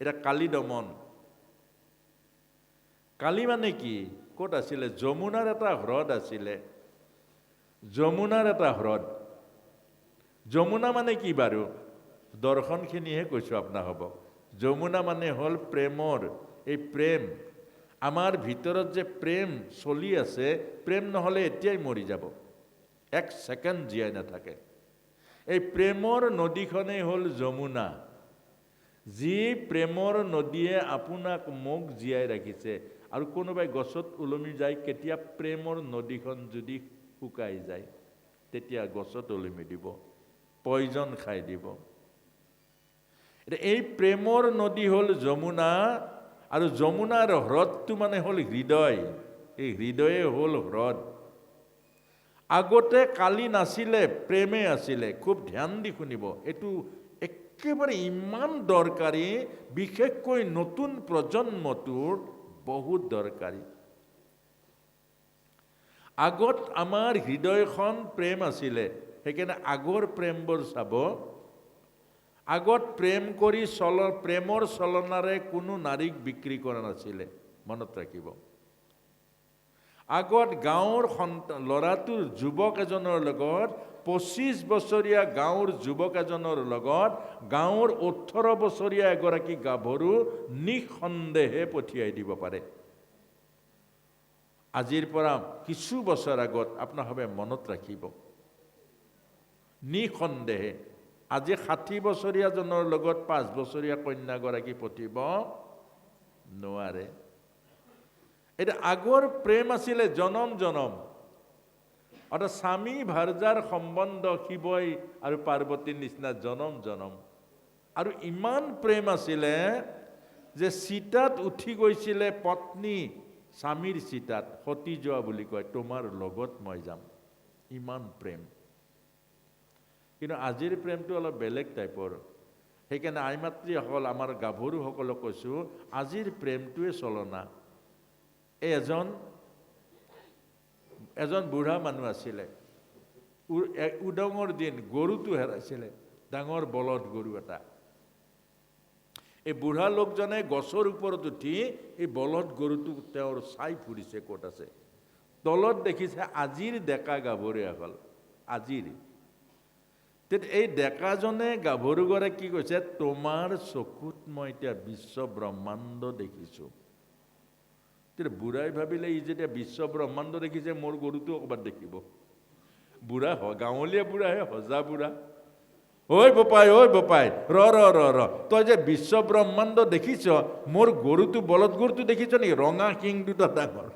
এটা কালী দমন। কালী মানে কি? ক'ত আছিলে? যমুনাৰ এটা হ্ৰদ আছিলে। যমুনাৰ এটা হ্ৰদ। যমুনা মানে কি বাৰু? দৰ্শনখিনিহে কৈছোঁ আপোনাক হ'ব। যমুনা মানে হ'ল প্ৰেমৰ, এই প্ৰেম। আমাৰ ভিতৰত যে প্ৰেম চলি আছে, প্ৰেম নহ'লে এতিয়াই মৰি যাব, এক ছেকেণ্ড জীয়াই নাথাকে। এই প্ৰেমৰ নদীখনেই হ'ল যমুনা। যি প্ৰেমৰ নদীয়ে আপোনাক মোক জীয়াই ৰাখিছে। আৰু কোনোবাই গছত ওলমি যায়, কেতিয়া প্ৰেমৰ নদীখন যদি শুকাই যায়, তেতিয়া গছত ওলমি দিব, পয়জন খাই দিব। এই প্ৰেমৰ নদী হ'ল যমুনা, আৰু যমুনাৰ হ্ৰদটো মানে হ'ল হৃদয়। এই হৃদয়ে হ'ল হ্ৰদ। আগতে কালী নাছিলে, প্ৰেমে আছিলে। খুব ধ্যান দি শুনিব, এইটো একেবাৰে ইমান দৰকাৰী, বিশেষকৈ নতুন প্ৰজন্মটোৰ বহুত দৰকাৰী। আগত আমাৰ হৃদয়খন প্ৰেম আছিলে, সেইকাৰণে আগৰ প্ৰেমবোৰ চাব। আগত প্ৰেম কৰি প্ৰেমৰ চলনাৰে কোনো নাৰীক বিক্ৰী কৰা নাছিলে, মনত ৰাখিব। আগত গাঁৱৰ ল'ৰাটোৰ যুৱক এজনৰ লগত, 25 বছৰীয়া গাঁৱৰ যুৱক এজনৰ লগত গাঁৱৰ 18 বছৰীয়া এগৰাকী গাভৰু নিঃসন্দেহে পঠিয়াই দিব পাৰে। আজিৰ পৰা কিছু বছৰ আগত আপোনালোকে মনত ৰাখিব, নিঃসন্দেহে। আজি 60 বছৰীয়াজনৰ লগত 5 বছৰীয়া কন্যাগৰাকী পঠিয়াব নোৱাৰে। এতিয়া আগৰ প্ৰেম আছিলে জনম জনম, অৰ্থাৎ স্বামী ভাৰ্যাৰ সম্বন্ধ শিৱই আৰু পাৰ্বতীৰ নিচিনা জনম জনম। আৰু ইমান প্ৰেম আছিলে যে চিতাত উঠি গৈছিলে পত্নী স্বামীৰ চিতাত, সতী যোৱা বুলি কয়, তোমাৰ লগত মই যাম, ইমান প্ৰেম। কিন্তু আজিৰ প্ৰেমটো অলপ বেলেগ টাইপৰ। সেইকাৰণে আই মাতৃসকল, আমাৰ গাভৰুসকলক কৈছোঁ, আজিৰ প্ৰেমটোৱে চলনা। এজন বুঢ়া মানুহ আছিলে, উদঙৰ দিন, গৰুটো হেৰাইছিলে, ডাঙৰ বলদ গৰু এটা। এই বুঢ়া লোকজনে গছৰ ওপৰত উঠি এই বলদ গৰুটো তেওঁৰ চাই ফুৰিছে ক'ত আছে। তলত দেখিছে আজিৰ ডেকা গাভৰুসকল, আজিৰ। এই ডেকাজনে গাভৰুগৰাকী কৈছে, তোমাৰ চকুত মই এতিয়া বিশ্ব ব্ৰহ্মাণ্ড দেখিছোঁ। বুঢ়াই ভাবিলে, ই যেতিয়া বিশ্ব ব্ৰহ্মাণ্ড দেখিছে, মোৰ গৰুটো ক'ৰবাত দেখিব। বুঢ়া গাঁৱলীয়া বুঢ়াহে, সজা বুঢ়া। ঐ বোপাই, ঐ বোপাই, ৰ, তই যে বিশ্ব ব্ৰহ্মাণ্ড দেখিছ, মোৰ গৰুটো, বলদ গৰুটো দেখিছ নেকি? ৰঙা শিং দুটা ডাঙৰ।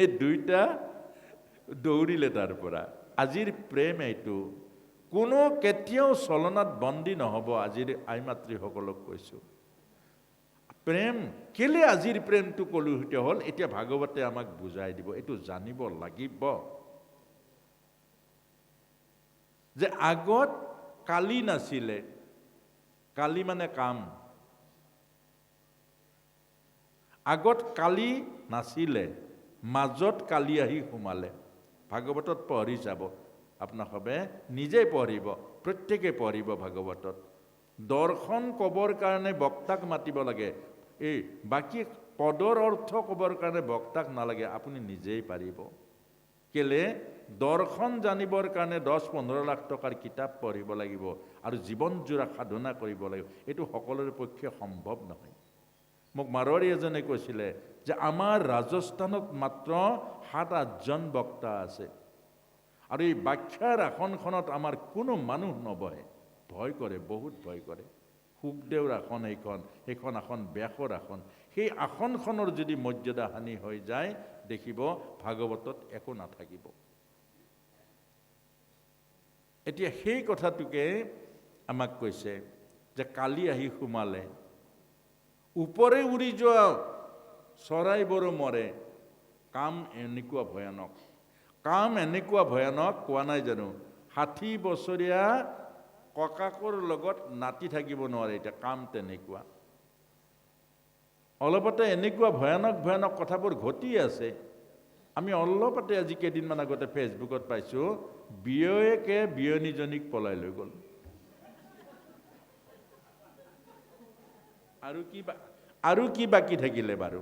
এই দুইটা দৌৰিলে তাৰ পৰা। আজিৰ প্ৰেম এইটো, কোনো কেতিয়াও চলনাত বন্দী নহ'ব। আজিৰ আই মাতৃসকলক কৈছোঁ, প্ৰেম কেলে আজিৰ প্ৰেমটো কলুষিত হ'ল, এতিয়া ভাগৱতে আমাক বুজাই দিব। এইটো জানিব লাগিব যে আগত কালী নাছিলে। কালী মানে কাম। আগত কালী নাছিলে, মাজত কালী আহি সোমালে। ভাগৱতত পঢ়ি যাব, আপোনালোকে নিজেই পঢ়িব, প্ৰত্যেকে পঢ়িব ভাগৱতত। দৰ্শন ক'বৰ কাৰণে বক্তাক মাতিব লাগে, এই বাকী পদৰ অৰ্থ ক'বৰ কাৰণে বক্তাক নালাগে, আপুনি নিজেই পাৰিব। কেলে? দৰ্শন জানিবৰ কাৰণে 10-15 লাখ টকাৰ কিতাপ পঢ়িব লাগিব আৰু জীৱনজোৰা সাধনা কৰিব লাগিব। এইটো সকলোৰে পক্ষে সম্ভৱ নহয়। মোক মাৰোৱাৰী এজনে কৈছিলে যে আমাৰ ৰাজস্থানত মাত্ৰ 7-8জন বক্তা আছে, আৰু এই ব্যাখ্যাৰ আসনখনত আমাৰ কোনো মানুহ নবহে। ভয় কৰে, বহুত ভয় কৰে। শুকদেৱৰ আসন সেইখন আসন ব্যাসৰ আসন। সেই আসনখনৰ যদি মৰ্যাদা হানি হৈ যায়, দেখিব ভাগৱতত একো নাথাকিব। এতিয়া সেই কথাটোকে আমাক কৈছে যে কালী আহি সোমালে। ওপৰে উৰি যোৱা চৰাইবোৰো মৰে। কাম এনেকুৱা ভয়ানক, কাম এনেকুৱা ভয়ানক, কোৱা নাই জানো? 60 বছৰীয়া ককাকৰ লগত নাতি থাকিব নোৱাৰে। এতিয়া কাম তেনেকুৱা। অলপতে এনেকুৱা ভয়ানক ভয়ানক কথাবোৰ ঘটি আছে। আমি অলপতে আজি কেইদিনমান আগতে ফেচবুকত পাইছোঁ, বিয়ৈকে বিয়নীজনীক পলাই লৈ গ'ল। আৰু কি বাকী থাকিলে বাৰু?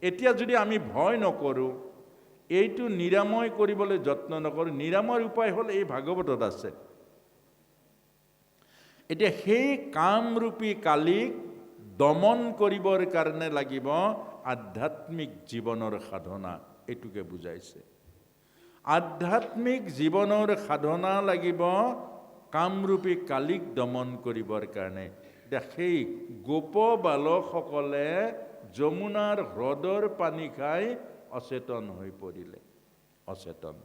এতিয়া যদি আমি ভয় নকৰোঁ, এইটো নিৰাময় কৰিবলৈ যত্ন নকৰোঁ, নিৰাময়ৰ উপায় হ'ল এই ভাগৱতত আছে। এতিয়া সেই কামৰূপী কালিক দমন কৰিবৰ কাৰণে লাগিব আধ্যাত্মিক জীৱনৰ সাধনা, এইটোকে বুজাইছে। আধ্যাত্মিক জীৱনৰ সাধনা লাগিব কামৰূপী কালিক দমন কৰিবৰ কাৰণে। এতিয়া সেই গোপ বালকসকলে যমুনাৰ হ্ৰদৰ পানী খাই অচেতন হৈ পৰিলে, অচেতন।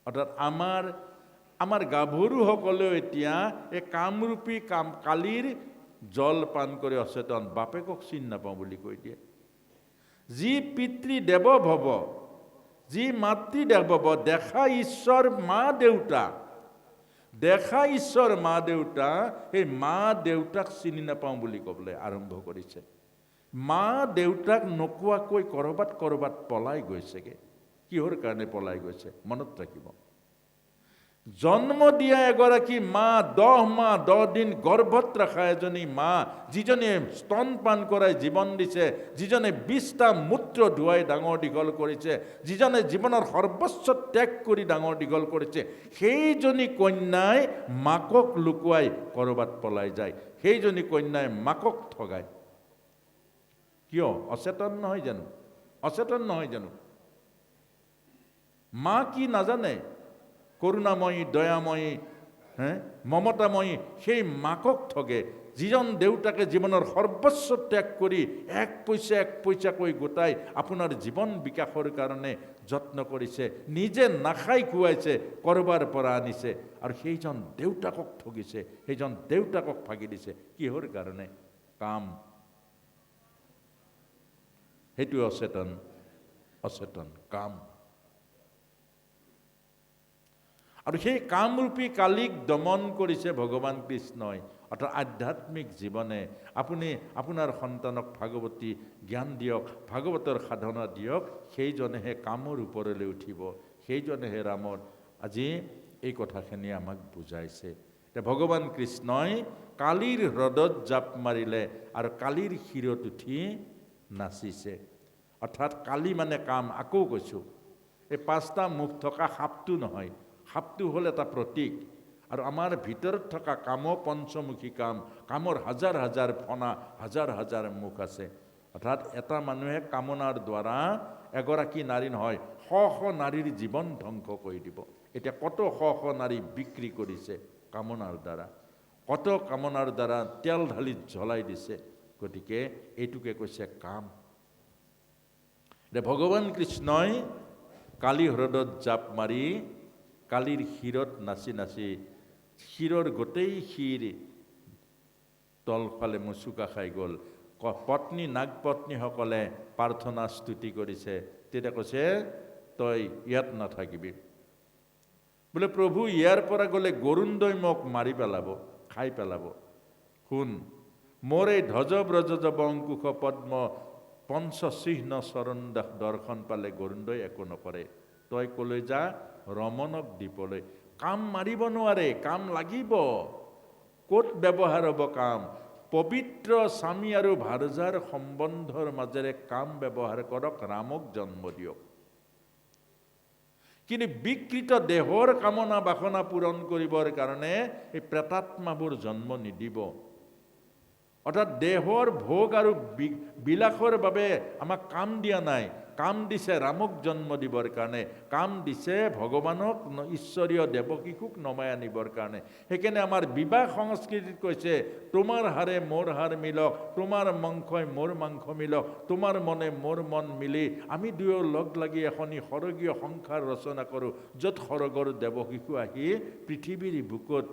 অৰ্থাৎ আমাৰ গাভৰুসকলেও এতিয়া এই কামৰূপী কালিৰ জল পান কৰি অচেতন, বাপেকক চিনি নাপাওঁ বুলি কৈ দিয়ে। যি পিতৃ দেৱ ভৱ, যি মাতৃ দেৱ ভৱ, দেখা ঈশ্বৰ মা দেউতা, দেখা ঈশ্বৰ মা দেউতা, সেই মা দেউতাক চিনি নাপাওঁ বুলি ক'বলৈ আৰম্ভ কৰিছে। মা দেউতাক নোকোৱাকৈ কৰবাত পলাই গৈছেগে। কিহৰ কাৰণে পলাই গৈছে মনত ৰাখিব। জন্ম দিয়া এগৰাকী মা, 10 মাহ 10 দিন গৰ্ভত ৰখা এজনী মা, যিজনে স্তনপান কৰাই জীৱন দিছে, যিজনে 20টা মূত্ৰ ধুৱাই ডাঙৰ দীঘল কৰিছে, যিজনে জীৱনৰ সৰ্বস্ব ত্যাগ কৰি ডাঙৰ দীঘল কৰিছে, সেইজনী কন্যাই মাকক লুকুৱাই কৰবাত পলাই যায়। সেইজনী কন্যাই মাকক ঠগায়। কিয়? অচেতন নহয় জানো? অচেতন নহয় জানো? মা কি নাজানে? করুণাময়ী, দয়াময়ী, মমতাময়ী, সেই মাকক ঠগে। যিজন দেউতাকে জীৱনৰ সৰ্বস্ব ত্যাগ কৰি এক পইচাকৈ গোটাই আপোনাৰ জীৱন বিকাশৰ কাৰণে যত্ন কৰিছে, নিজে নাখাই খুৱাইছে, কৰবাৰ পৰা আনিছে, আৰু সেইজন দেউতাকক ঠগিছে, সেইজন দেউতাকক ভাগি দিছে। কিহৰ কাৰণে? কাম। সেইটো অচেতন, অচেতন কাম। আৰু সেই কামৰূপী কালিক দমন কৰিছে ভগৱান কৃষ্ণই। অৰ্থাৎ আধ্যাত্মিক জীৱনে আপুনি আপোনাৰ সন্তানক ভাগৱতী জ্ঞান দিয়ক, ভাগৱতৰ সাধনা দিয়ক, সেইজনেহে কামৰ ওপৰলৈ উঠিব, সেইজনেহে ৰামৰ। আজি এই কথাখিনি আমাক বুজাইছে। এতিয়া ভগৱান কৃষ্ণই কালিৰ হ্ৰদত জাপ মাৰিলে আৰু কালিৰ শিৰত উঠি নাচিছে। অৰ্থাৎ কালি মানে কাম। আকৌ কৈছোঁ, এই 5টা মুখ থকা সাপটো নহয়, সাপটো হ'ল এটা প্ৰতীক, আৰু আমাৰ ভিতৰত থকা কামো পঞ্চমুখী কাম। কামৰ হাজাৰ হাজাৰ ফণা, হাজাৰ হাজাৰ মুখ আছে। অৰ্থাৎ এটা মানুহে কামনাৰ দ্বাৰা এগৰাকী নাৰী নহয়, শ শ নাৰীৰ জীৱন ধ্বংস কৰি দিব। এতিয়া কত শ শ নাৰী বিক্ৰী কৰিছে কামনাৰ দ্বাৰা, কত কামনাৰ দ্বাৰা তেল ঢালি জ্বলাই দিছে। গতিকে এইটোকে কৈছে কাম। ভগৱান কৃষ্ণই কালি হ্ৰদত জাপ মাৰি কালিৰ শিৰত নাচি নাচি, শিৰৰ গোটেই শিৰ তলফালে মুচুকা খাই গ'ল। পত্নী নাগপত্নীসকলে প্ৰাৰ্থনা স্তুতি কৰিছে। তেতিয়া কৈছে, তই ইয়াত নাথাকিবি বোলে, প্ৰভু ইয়াৰ পৰা গ'লে গৰুণ্ডই মোক মাৰি পেলাব, খাই পেলাব। শুন, মোৰ এই ধ্বজ ব্ৰজ বংকুশ পদ্ম পঞ্চচিহ্ন চৰণ দৰ্শন পালে গৰুণ্ডই একো নকৰে। তই কলৈ যা? ৰমণক দ্বীপলৈ। কাম মাৰিব নোৱাৰে, কাম লাগিব। ক'ত ব্যৱহাৰ হ'ব কাম? পবিত্ৰ স্বামী আৰু ভাৰ্যাৰ সম্বন্ধৰ মাজেৰে কাম ব্যৱহাৰ কৰক, ৰামক জন্ম দিয়ক। কিন্তু বিকৃত দেহৰ কামনা বাসনা পূৰণ কৰিবৰ কাৰণে এই প্ৰেতাত্মাবোৰ জন্ম নিদিব। অৰ্থাৎ দেহৰ ভোগ আৰু বিলাসৰ বাবে আমাক কাম দিয়া নাই, কাম দিছে ৰামক জন্ম দিবৰ কাৰণে, কাম দিছে ভগৱানক, ঈশ্বৰীয় দেৱকীক নমাই আনিবৰ কাৰণে। সেইকাৰণে আমাৰ বিবাহ সংস্কৃতিত কৈছে, তোমাৰ হাড়ে মোৰ হাড় মিলক, তোমাৰ মাংসই মোৰ মাংস মিলক, তোমাৰ মনে মোৰ মন মিলি আমি দুয়ো লগ লাগি এখনি সৰগীয় সংসাৰ ৰচনা কৰোঁ, য'ত সৰগৰ দেৱকীকো আহি পৃথিৱীৰ বুকুত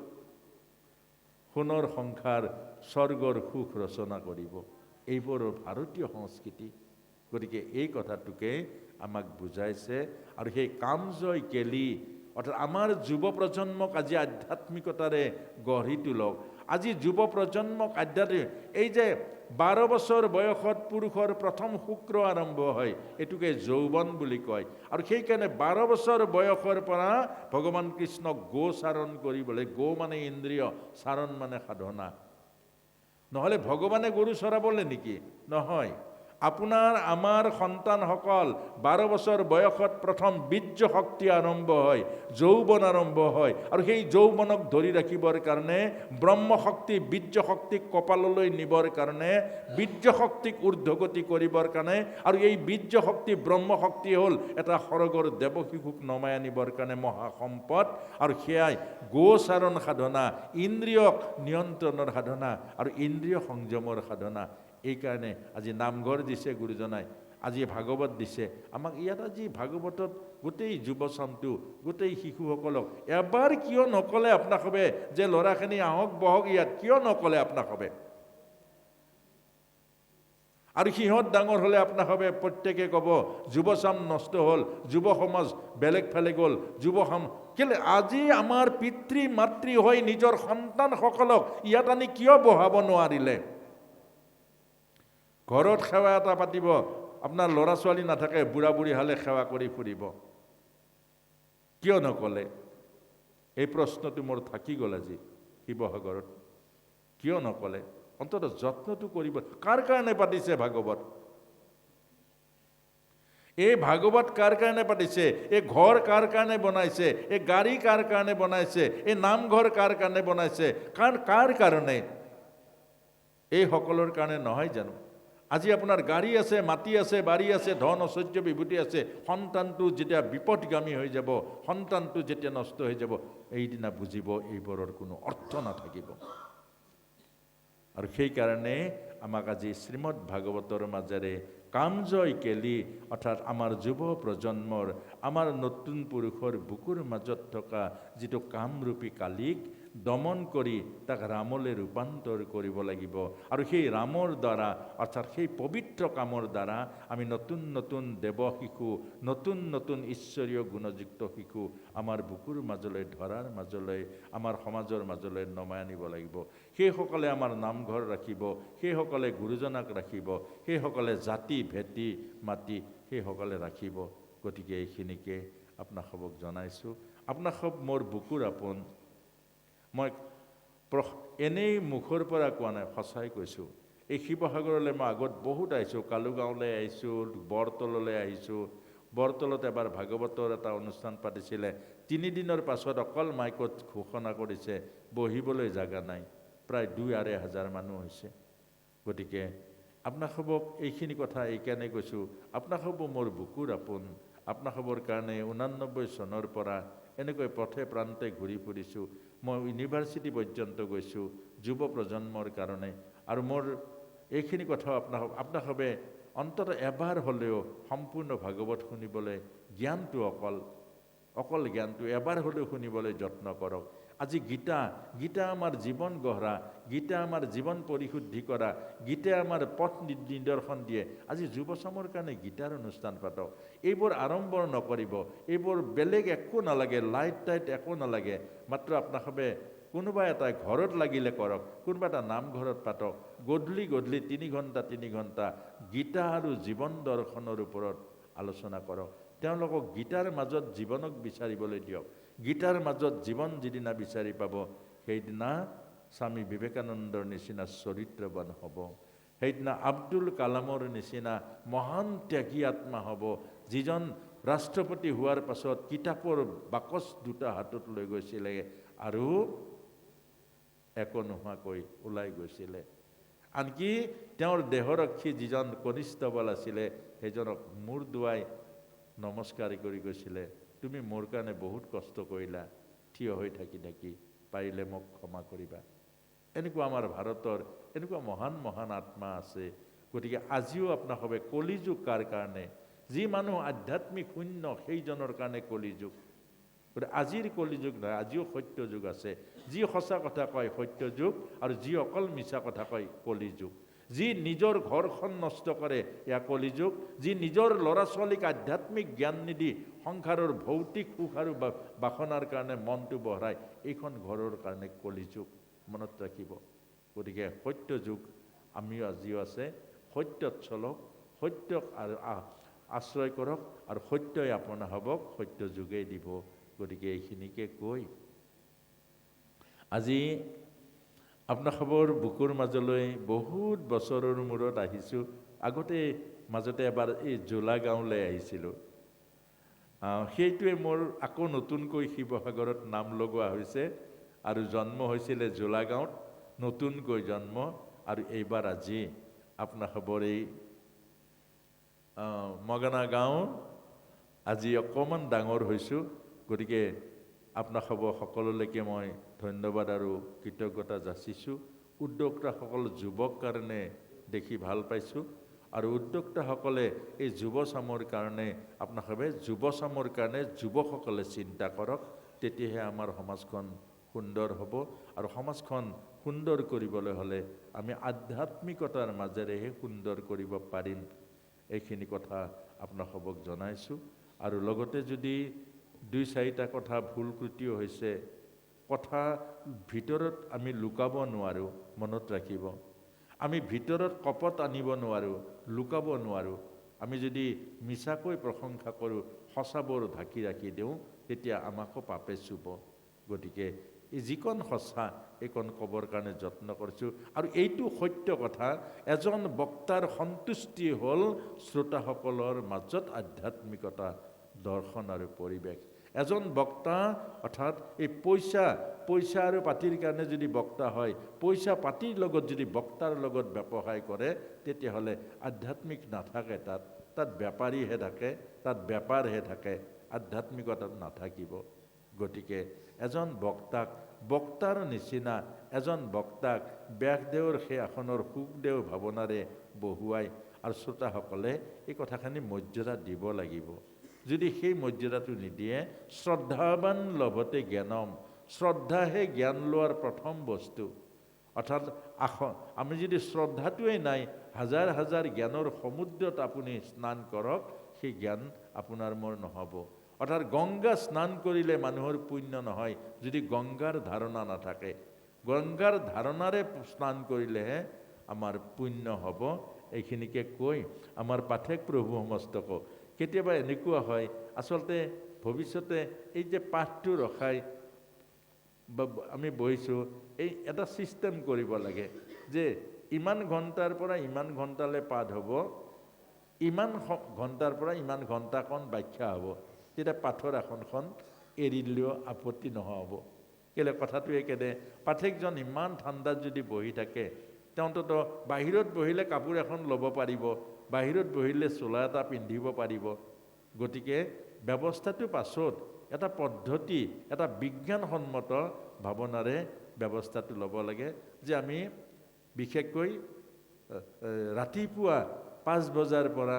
সোণৰ সংসাৰ, স্বৰ্গৰ সুখ ৰচনা কৰিব। এইবোৰ ভাৰতীয় সংস্কৃতি। গতিকে এই কথাটোকে আমাক বুজাইছে। আৰু সেই কামজয় কেলি, অৰ্থাৎ আমাৰ যুৱ প্ৰজন্মক আজি আধ্যাত্মিকতাৰে গঢ়ি তোলক। আজি যুৱ প্ৰজন্মক আধ্যাত্মিক, এই যে 12 বছৰ বয়সত পুৰুষৰ প্ৰথম শুক্ৰ আৰম্ভ হয়, এইটোকে যৌৱন বুলি কয়। আৰু সেইকাৰণে 12 বছৰ বয়সৰ পৰা ভগৱান কৃষ্ণক গোচাৰণ কৰিবলৈ, গো মানে ইন্দ্ৰিয়, চাৰণ মানে সাধনা, নহ'লে ভগৱানে গৰু চৰাবলে নেকি? নহয়। আপোনাৰ আমাৰ সন্তানসকল 12 বছৰ বয়সত প্ৰথম বীৰ্য শক্তি আৰম্ভ হয়, যৌৱন আৰম্ভ হয়, আৰু সেই যৌৱনক ধৰি ৰাখিবৰ কাৰণে ব্ৰহ্মশক্তি বীৰ্য শক্তিক কপাললৈ নিবৰ কাৰণে, বীৰ্য শক্তিক ঊৰ্ধ্বগতি কৰিবৰ কাৰণে, আৰু এই বীৰ্য শক্তি ব্ৰহ্মশক্তি হ'ল এটা সৰগৰ দেৱ শিশুক নমাই আনিবৰ কাৰণে মহাসম্পদ, আৰু সেয়াই গোচাৰণ সাধনা, ইন্দ্ৰিয়ক নিয়ন্ত্ৰণৰ সাধনা আৰু ইন্দ্ৰিয় সংযমৰ সাধনা। এইকাৰণে আজি নামঘৰ দিছে গুৰুজনাই, আজি ভাগৱত দিছে আমাক। ইয়াত আজি ভাগৱতত গোটেই যুৱচামটো, গোটেই শিশুসকলক এবাৰ কিয় নকলে আপোনাসবে যে ল'ৰাখিনি আহক বহক ইয়াত, কিয় নকলে আপোনাসবে? আৰু সিহঁত ডাঙৰ হ'লে আপোনাসবে প্ৰত্যেকে ক'ব যুৱচাম নষ্ট হ'ল, যুৱ সমাজ বেলেগ ফালে গ'ল, কেলে আজি আমাৰ পিতৃ মাতৃ হৈ নিজৰ সন্তানসকলক ইয়াত আনি কিয় বহাব নোৱাৰিলে? ঘৰত সেৱা এটা পাতিব, আপোনাৰ ল'ৰা ছোৱালী নাথাকে, বুঢ়া বুঢ়ী হালে সেৱা কৰি ফুৰিব, কিয় নকলে? এই প্ৰশ্নটো মোৰ থাকি গ'ল আজি শিৱসাগৰত, কিয় নকলে? অন্তত যত্নটো কৰিব। কাৰ কাৰণে পাতিছে ভাগৱত? এই ভাগৱত কাৰ কাৰণে পাতিছে? এই ঘৰ কাৰ কাৰণে বনাইছে? এই গাড়ী কাৰ কাৰণে বনাইছে? এই নামঘৰ কাৰ কাৰণে বনাইছে? কাৰ কাৰণে? এই সকলৰ কাৰণে নহয় জানো? আজি আপোনাৰ গাড়ী আছে, মাটি আছে, বাৰী আছে, ধন ঐশ্বৰ্য বিভূতি আছে, সন্তানটো যেতিয়া বিপদগামী হৈ যাব, সন্তানটো যেতিয়া নষ্ট হৈ যাব, এইদিনা বুজিব এইবোৰৰ কোনো অৰ্থ নাথাকিব। আৰু সেইকাৰণে আমাক আজি শ্ৰীমদ ভাগৱতৰ মাজেৰে কামজয় কেলি, অৰ্থাৎ আমাৰ যুৱ প্ৰজন্মৰ, আমাৰ নতুন পুৰুষৰ বুকুৰ মাজত থকা যিটো কামৰূপী কালিক দমন কৰি তাক ৰামলৈ ৰূপান্তৰ কৰিব লাগিব। আৰু সেই ৰামৰ দ্বাৰা, অৰ্থাৎ সেই পবিত্ৰ কামৰ দ্বাৰা আমি নতুন নতুন দেৱ শিশু, নতুন নতুন ঈশ্বৰীয় গুণযুক্ত শিশু আমাৰ বুকুৰ মাজলৈ, ধৰাৰ মাজলৈ, আমাৰ সমাজৰ মাজলৈ নমাই আনিব লাগিব। সেইসকলে আমাৰ নামঘৰ ৰাখিব, সেইসকলে গুৰুজনাক ৰাখিব, সেইসকলে জাতি ভেটি মাতি সেইসকলে ৰাখিব। গতিকে এইখিনিকে আপোনাসবক জনাইছোঁ। আপোনাসব মোৰ বুকুৰ আপোন। মই এনেই মুখৰ পৰা কোৱা নাই, সঁচাই কৈছোঁ। এই শিৱসাগৰলৈ মই আগত বহুত আহিছোঁ, কালুগাঁৱলৈ আহিছোঁ, বৰতললৈ আহিছোঁ। বৰতলত এবাৰ ভাগৱতৰ এটা অনুষ্ঠান পাতিছিলে, 3 দিনৰ পাছত অকল মাইকত ঘোষণা কৰিছে বহিবলৈ জাগা নাই, প্ৰায় 2-2.5 হাজাৰ মানুহ হৈছে। গতিকে আপোনাসবক এইখিনি কথা এইকাৰণে কৈছোঁ, আপোনাসব মোৰ বুকুৰ আপোন। আপোনাসবৰ কাৰণে 89 চনৰ পৰা এনেকৈ পথে প্ৰান্তে ঘূৰি ফুৰিছোঁ। মই ইউনিভাৰ্চিটি পৰ্যন্ত গৈছোঁ যুৱ প্ৰজন্মৰ কাৰণে। আৰু মোৰ এইখিনি কথাও আপোনাসবে অন্তত এবাৰ হ'লেও সম্পূৰ্ণ ভাগৱত শুনিবলৈ, জ্ঞানটো অকল জ্ঞানটো এবাৰ হ'লেও শুনিবলৈ যত্ন কৰক। আজি গীতা আমাৰ জীৱন গঢ়া, গীতা আমাৰ জীৱন পৰিশুদ্ধি কৰা, গীতাই আমাৰ পথ নিদৰ্শন দিয়ে। আজি যুৱচামৰ কাৰণে গীতাৰ অনুষ্ঠান পাতক। এইবোৰ আৰম্ভ নকৰিব, এইবোৰ বেলেগ একো নালাগে, লাইট টাইট একো নালাগে। মাত্ৰ আপোনাসবে কোনোবা এটা ঘৰত লাগিলে কৰক, কোনোবা এটা নামঘৰত পাতক। গধূলি 3 ঘণ্টা গীতা আৰু জীৱন দৰ্শনৰ ওপৰত আলোচনা কৰক। তেওঁলোকক গীতাৰ মাজত জীৱনক বিচাৰিবলৈ দিয়ক। গীতাৰ মাজত জীৱন যিদিনা বিচাৰি পাব, সেইদিনা স্বামী বিবেকানন্দৰ নিচিনা চৰিত্ৰবান হ'ব। সেইদিনা আব্দুল কালামৰ নিচিনা মহান ত্যাগী আত্মা হ'ব, যিজন ৰাষ্ট্ৰপতি হোৱাৰ পাছত কিতাপৰ বাকচ 2টা হাতত লৈ গৈছিলে আৰু একো নোহোৱাকৈ ওলাই গৈছিলে। আনকি তেওঁৰ দেহৰক্ষী যিজন কনিষ্ঠবল আছিলে, সেইজনক মূৰ দুৱাই নমস্কাৰ কৰি গৈছিলে, তুমি মোৰ কাৰণে বহুত কষ্ট কৰিলা, থিয় হৈ থাকি পাৰিলে মোক ক্ষমা কৰিবা। এনেকুৱা আমাৰ ভাৰতৰ এনেকুৱা মহান মহান আত্মা আছে। গতিকে আজিও আপোনাসবে কলিযুগ কাৰ কাৰণে? যি মানুহ আধ্যাত্মিক শূন্য সেইজনৰ কাৰণে কলিযুগ। গতিকে আজিৰ কলিযুগ নহয়, আজিও সত্য যুগ আছে। যি সঁচা কথা কয় সত্য যুগ, আৰু যি অকল মিছা কথা কয় কলিযুগ। যি নিজৰ ঘৰখন নষ্ট কৰে এয়া কলিযুগ। যি নিজৰ ল'ৰা ছোৱালীক আধ্যাত্মিক জ্ঞান নিদি সংসাৰৰ ভৌতিক সুখ আৰু বাসনাৰ কাৰণে মনটো বহৰাই, এইখন ঘৰৰ কাৰণে কলিযুগ। মনত ৰাখিব। গতিকে সত্য যুগ আমিও আজিও আছে। সত্যত চলক, সত্যক আশ্ৰয় কৰক, আৰু সত্যই আপোনা হ'বক সত্য যুগেই দিব। গতিকে এইখিনিকে কৈ আজি আপোনালোকৰ বুকুৰ মাজলৈ বহুত বছৰৰ মূৰত আহিছোঁ। আগতে মাজতে এবাৰ এই জোলা গাঁৱলৈ আহিছিলোঁ। সেইটোৱে মোৰ আকৌ নতুনকৈ শিৱসাগৰত নাম লগোৱা হৈছে আৰু জন্ম হৈছিলে জোলা গাঁৱত, নতুনকৈ জন্ম। আৰু এইবাৰ আজি আপোনালোকৰ এই মগনা গাঁও আজি অকণমান ডাঙৰ হৈছোঁ। গতিকে আপোনালোকৰ সকলোলৈকে মই ধন্যবাদ আৰু কৃতজ্ঞতা যাচিছোঁ। উদ্যোক্তাসকল যুৱক কাৰণে দেখি ভাল পাইছোঁ আৰু উদ্যোক্তাসকলে এই যুৱ চামৰ কাৰণে আপোনালোকে যুৱ চামৰ কাৰণে যুৱকসকলে চিন্তা কৰক, তেতিয়াহে আমাৰ সমাজখন সুন্দৰ হ'ব। আৰু সমাজখন সুন্দৰ কৰিবলৈ হ'লে আমি আধ্যাত্মিকতাৰ মাজেৰেহে সুন্দৰ কৰিব পাৰিম। এইখিনি কথা আপোনালোকক জনাইছোঁ। আৰু লগতে যদি ২-৪টা কথা ভুল ত্ৰুটিও হৈছে, কথা ভিতৰত আমি লুকাব নোৱাৰোঁ, মনত ৰাখিব। আমি ভিতৰত কপট আনিব নোৱাৰোঁ, লুকাব নোৱাৰোঁ। আমি যদি মিছাকৈ প্ৰশংসা কৰোঁ, সঁচাবোৰ ঢাকি ৰাখি দিওঁ, তেতিয়া আমাকো পাপে চুব। গতিকে এই যিকণ সঁচা এইকণ ক'বৰ কাৰণে যত্ন কৰিছোঁ। আৰু এইটো সত্য কথা, এজন বক্তাৰ সন্তুষ্টি হ'ল শ্ৰোতাসকলৰ মাজত আধ্যাত্মিকতা, দৰ্শন আৰু পৰিৱেশ। এজন বক্তা অৰ্থাৎ এই পইচা আৰু পাতিৰ কাৰণে যদি বক্তা হয়, পইচা পাতিৰ লগত যদি বক্তাৰ লগত ব্যৱসায় কৰে, তেতিয়াহ'লে আধ্যাত্মিক নাথাকে। তাত বেপাৰীহে থাকে, তাত বেপাৰহে থাকে, আধ্যাত্মিকতা নাথাকিব। গতিকে এজন বক্তাৰ নিচিনা এজন বক্তাক ব্যাসদেৱৰ সেই আসনৰ সুখদেৱ ভাৱনাৰে বহুৱাই আৰু শ্ৰোতাসকলে এই কথাখিনি মৰ্যাদা দিব লাগিব। যদি সেই মৰ্যাদাটো নিদিয়ে, শ্ৰদ্ধাৱান লভতে জ্ঞানম, শ্ৰদ্ধাহে জ্ঞান লোৱাৰ প্ৰথম বস্তু। অৰ্থাৎ আমি যদি শ্ৰদ্ধাটোৱেই নাই, হাজাৰ হাজাৰ জ্ঞানৰ সমুদ্ৰত আপুনি স্নান কৰক, সেই জ্ঞান আপোনাৰ মোৰ নহ'ব। অৰ্থাৎ গংগা স্নান কৰিলে মানুহৰ পুণ্য নহয়, যদি গংগাৰ ধাৰণা নাথাকে। গংগাৰ ধাৰণাৰে স্নান কৰিলেহে আমাৰ পুণ্য হ'ব। এইখিনিকে কৈ আমাৰ পাঠক প্ৰভু সমস্তক কেতিয়াবা এনেকুৱা হয়, আচলতে ভৱিষ্যতে এই যে পাঠটো ৰখাই আমি বহিছোঁ, এই এটা ছিষ্টেম কৰিব লাগে যে ইমান ঘণ্টাৰ পৰা ইমান ঘণ্টালৈ পাঠ হ'ব, ইমান ঘণ্টাৰ পৰা ইমান ঘণ্টাকণ ব্যাখ্যা হ'ব। তেতিয়া পাঠৰ আসনখন এৰি দিলেও আপত্তি নহ'ব। কেলৈ কথাটো একেদে, পাঠকজন ইমান ঠাণ্ডাত যদি বহি থাকে, তেওঁতো বাহিৰত বহিলে কাপোৰ এখন ল'ব পাৰিব, বাহিৰত বহিলে চোলা এটা পিন্ধিব পাৰিব। গতিকে ব্যৱস্থাটো পাছত এটা পদ্ধতি, এটা বিজ্ঞানসন্মত ভাৱনাৰে ব্যৱস্থাটো ল'ব লাগে যে আমি বিশেষকৈ ৰাতিপুৱা 5 বজাৰ পৰা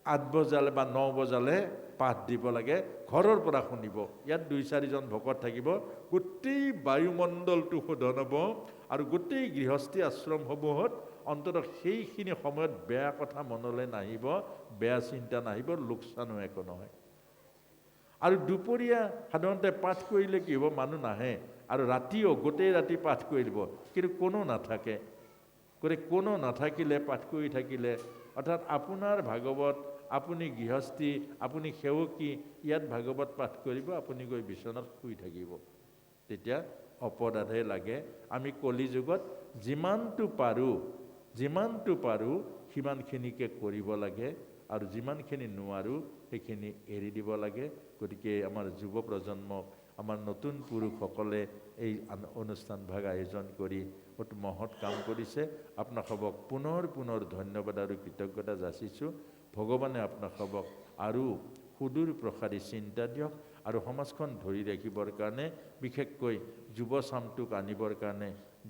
8 বজালৈ বা 9 বজালৈ পাঠ দিব লাগে। ঘৰৰ পৰা শুনিব, ইয়াত 2-4জন ভকত থাকিব, গোটেই বায়ুমণ্ডলটো শোধন হ'ব আৰু গোটেই গৃহস্থী আশ্ৰমসমূহত অন্ততঃ সেইখিনি সময়ত বেয়া কথা মনলৈ নাহিব, বেয়া চিন্তা নাহিব, লোকচানো একো নহয়। আৰু দুপৰীয়া সাধাৰণতে পাঠ কৰিলে কি হ'ব, মানুহ নাহে। আৰু ৰাতিও গোটেই ৰাতি পাঠ কৰি দিব, কিন্তু কোনো নাথাকে। কোনো নাথাকিলে পাঠ কৰি থাকিলে, অৰ্থাৎ আপোনাৰ ভাগৱত, আপুনি গৃহস্থী, আপুনি সেৱকী, ইয়াত ভাগৱত পাঠ কৰিব, আপুনি গৈ বিচনাত শুই থাকিব। তেতিয়া অপৰাধহে লাগে। আমি কলি যুগত যিমানটো পাৰোঁ সিমানখিনিকে কৰিব লাগে, আৰু যিমানখিনি নোৱাৰোঁ সেইখিনি এৰি দিব লাগে। গতিকে আমাৰ যুৱ প্ৰজন্মক, আমাৰ নতুন পুৰুষসকলে এই অনুষ্ঠানভাগ আয়োজন কৰি অতি মহৎ কাম কৰিছে। আপোনালোকক পুনৰ ধন্যবাদ আৰু কৃতজ্ঞতা যাচিছোঁ। ভগৱানে আপোনালোকক আৰু সুদূৰ প্ৰসাৰী চিন্তা দিয়ক আৰু সমাজখন ধৰি ৰাখিবৰ কাৰণে, বিশেষকৈ যুৱ চামটোক আনিবৰ কাৰণে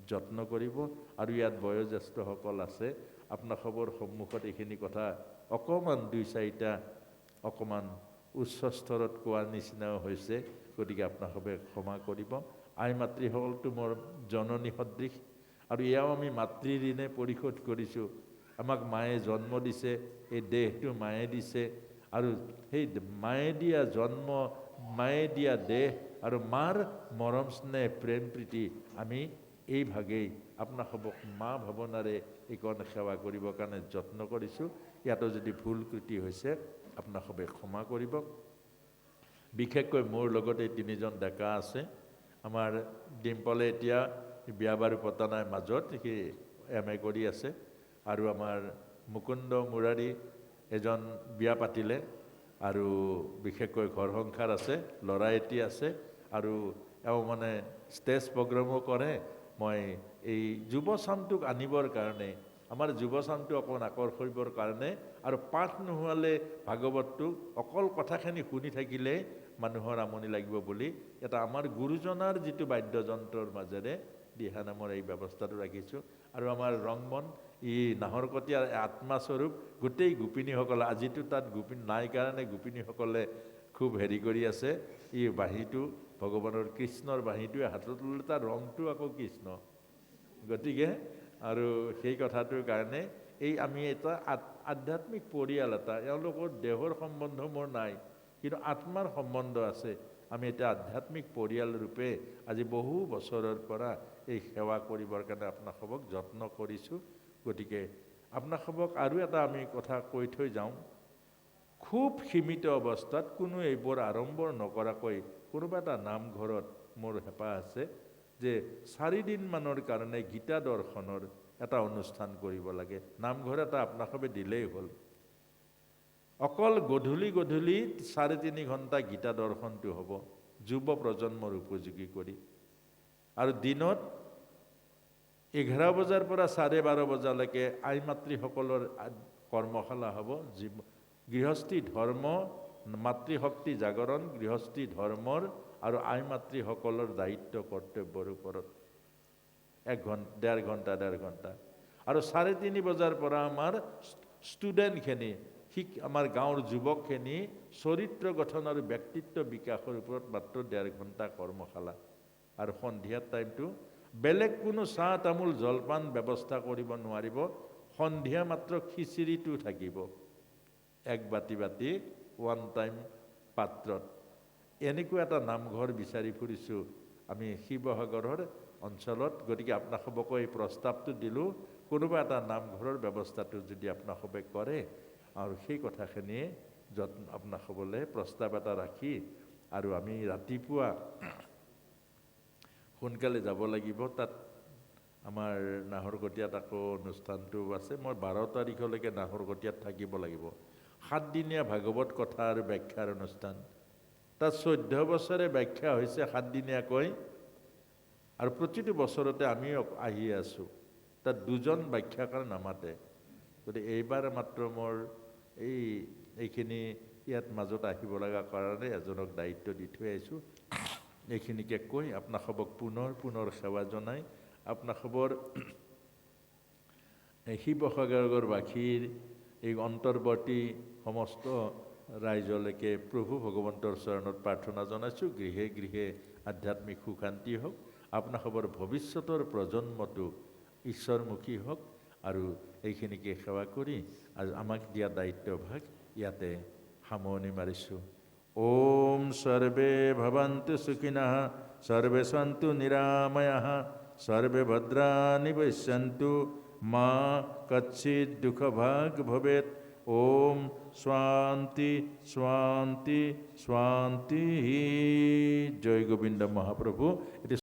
যত্ন কৰিব। আৰু ইয়াত বয়োজ্যেষ্ঠসকল আছে, আপোনালোকৰ সন্মুখত এইখিনি কথা অকণমান 2-4টা অকণমান উচ্চ স্তৰত কোৱাৰ নিচিনাও হৈছে। গতিকে আপোনালোকে ক্ষমা কৰিব। আই মাতৃসকলটো মোৰ জননী সদৃশ, আৰু এয়াও আমি মাতৃ ঋণে পৰিশোধ কৰিছোঁ। আমাক মায়ে জন্ম দিছে, এই দেহটো মায়ে দিছে, আৰু সেই মায়ে দিয়া জন্ম, মায়ে দিয়া দেহ আৰু মাৰ মৰম স্নেহ প্ৰেম প্ৰীতি আমি এই ভাগেই আপোনালোকক মা ভাৱনাৰে এইকণ সেৱা কৰিবৰ কাৰণে যত্ন কৰিছোঁ। ইয়াতো যদি ভুল ত্ৰুটি হৈছে আপোনালোকে ক্ষমা কৰিব। বিশেষকৈ মোৰ লগতে 3জন ডেকা আছে। আমাৰ ডিম্পলে এতিয়া বিয়া বাৰু পতা নাই, মাজত সি MA কৰি আছে। আৰু আমাৰ মুকুন্দ মুৰাৰী এজন বিয়া পাতিলে, আৰু বিশেষকৈ ঘৰ সংসাৰ আছে, ল'ৰা এটি আছে, আৰু এওঁ মানে ষ্টেজ প্ৰগ্ৰামো কৰে। মই এই যুৱ চামটোক আনিবৰ কাৰণে, আমাৰ যুৱ চামটো অকণমান আকৰ্ষণ কৰিবৰ কাৰণে, আৰু পাঠ নোহোৱালে ভাগৱতটো অকল কথাখিনি শুনি থাকিলে মানুহৰ আমনি লাগিব বুলি এটা আমাৰ গুৰুজনাৰ যিটো বাদ্যযন্ত্ৰৰ মাজেৰে দিহানামৰ এই ব্যৱস্থাটো ৰাখিছোঁ। আৰু আমাৰ ৰংমন ই নাহৰকটীয়াৰ আত্মাস্বৰূপ গোটেই গোপিনীসকলে, আজিতো তাত গোপিনী নাই কাৰণে গোপিনীসকলে খুব হেৰি কৰি আছে। ই বাঁহীটো ভগৱানৰ কৃষ্ণৰ বাঁহীটোৱে হাতত ল'লে, তাৰ ৰংটো আকৌ কৃষ্ণ। গতিকে আৰু সেই কথাটোৰ কাৰণে এই আমি এটা আধ্যাত্মিক পৰিয়াল এটা, এওঁলোকৰ দেহৰ সম্বন্ধ মোৰ নাই, কিন্তু আত্মাৰ সম্বন্ধ আছে। আমি এটা আধ্যাত্মিক পৰিয়াল ৰূপে আজি বহু বছৰৰ পৰা এই সেৱা কৰিবৰ কাৰণে আপোনালোকক যত্ন কৰিছোঁ। গতিকে আপোনালোকক আৰু এটা আমি কথা কৈ থৈ যাওঁ, খুব সীমিত অৱস্থাত কোনো এইবোৰ আৰম্ভ নকৰাকৈ কোনোবা এটা নামঘৰত মোৰ হেঁপাহ আছে যে 4 দিনমানৰ কাৰণে গীতা দৰ্শনৰ এটা অনুষ্ঠান কৰিব লাগে। নামঘৰ এটা আপোনালোকে দিলেই হ'ল। অকল গধূলি 3.5 ঘণ্টা গীতা দৰ্শনটো হ'ব, যুৱ প্ৰজন্মৰ উপযোগী কৰি। আৰু দিনত 11 বজাৰ পৰা 12:30 বজালৈকে আই মাতৃসকলৰ কৰ্মশালা হ'ব। গৃহস্থী ধৰ্ম, মাতৃশক্তি জাগৰণ, গৃহস্থী ধৰ্মৰ আৰু আই মাতৃসকলৰ দায়িত্ব কৰ্তব্যৰ ওপৰত 1.5 ঘণ্টা। আৰু 3:30 বজাৰ পৰা আমাৰ ষ্টুডেণ্টখিনি, আমাৰ গাঁৱৰ যুৱকখিনি চৰিত্ৰ গঠন আৰু ব্যক্তিত্ব বিকাশৰ ওপৰত মাত্ৰ 1.5 ঘণ্টা কৰ্মশালা। আৰু সন্ধিয়াৰ টাইমটো বেলেগ কোনো চাহ তামোল জলপান ব্যৱস্থা কৰিব নোৱাৰিব। সন্ধিয়া মাত্ৰ খিচিৰিটো থাকিব, 1 বাতি 1 টাইম পাত্ৰত। এনেকুৱা এটা নামঘৰ বিচাৰি ফুৰিছোঁ আমি শিৱসাগৰৰ অঞ্চলত। গতিকে আপোনালোককো এই প্ৰস্তাৱটো দিলোঁ, কোনোবা এটা নামঘৰৰ ব্যৱস্থাটো যদি আপোনালোকে কৰে, আৰু সেই কথাখিনিয়ে যত্ন আপোনালোকলৈ প্ৰস্তাৱ এটা ৰাখি, আৰু আমি ৰাতিপুৱা সোনকালে যাব লাগিব। তাত আমাৰ নাহৰকটীয়াত আকৌ অনুষ্ঠানটো আছে। মই 12 তাৰিখলৈকে নাহৰকটীয়াত থাকিব লাগিব। 7 দিনীয়া ভাগৱত কথা আৰু ব্যাখ্যাৰ অনুষ্ঠান। তাত 14 বছৰে ব্যাখ্যা হৈছে 7 দিনীয়াকৈ, আৰু প্ৰতিটো বছৰতে আমিও আহি আছোঁ। তাত 2জন ব্যাখ্যাকাৰ নামাতে। গতিকে এইবাৰ মাত্ৰ মোৰ এইখিনি ইয়াত মাজত আহিব লগা কাৰণে এজনক দায়িত্ব দি থৈ আহিছোঁ। এইখিনিকে কৈ আপোনালোকক পুনৰ সেৱা জনাই আপোনালোকৰ শিৱসাগৰবাসীৰ এই অন্তৰ্বৰ্তী সমস্ত ৰাইজলৈকে প্ৰভু ভগৱন্তৰ চৰণত প্ৰাৰ্থনা জনাইছোঁ। গৃহে গৃহে আধ্যাত্মিক সুখ শান্তি হওক, আপোনালোকৰ ভৱিষ্যতৰ প্ৰজন্মটো ঈশ্বৰমুখী হওক। আৰু এইখিনিকে সেৱা কৰি আৰু আমাক দিয়া দায়িত্বভাগ ইয়াতে সামৰণি মাৰিছোঁ। ওম সৰ্বে ভৱন্তু সুখিনঃ, সৰ্বে সন্তু নিৰাময়াঃ, সৰ্বে ভদ্ৰাণি পশ্যন্তু, মা কচ্চিৎ দুঃখভাগ ভবেৎ। ওম শান্তি শান্তি শান্তি। জয় গোবিন্দ মহাপ্রভু।